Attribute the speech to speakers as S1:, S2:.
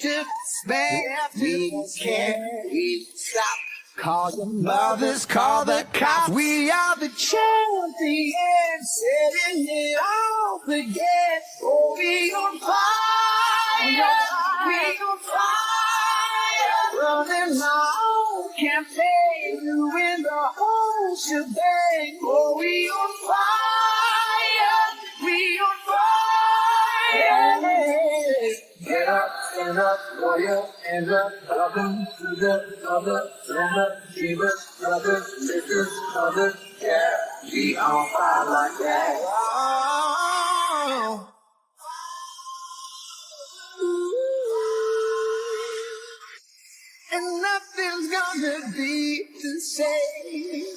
S1: Despair, we can't stop. Call your mothers, call the cops. We are the champions, setting it off again. Oh, we on fire, we on fire. Running our own campaign, doing the whole shebang. Oh, we on fire, we on fire. Get up, stand up, warrior, hands up, welcome to the mother, summer, fever, brother, sisters, mother, yeah, we on fire like that. Oh. And nothing's gonna be the same.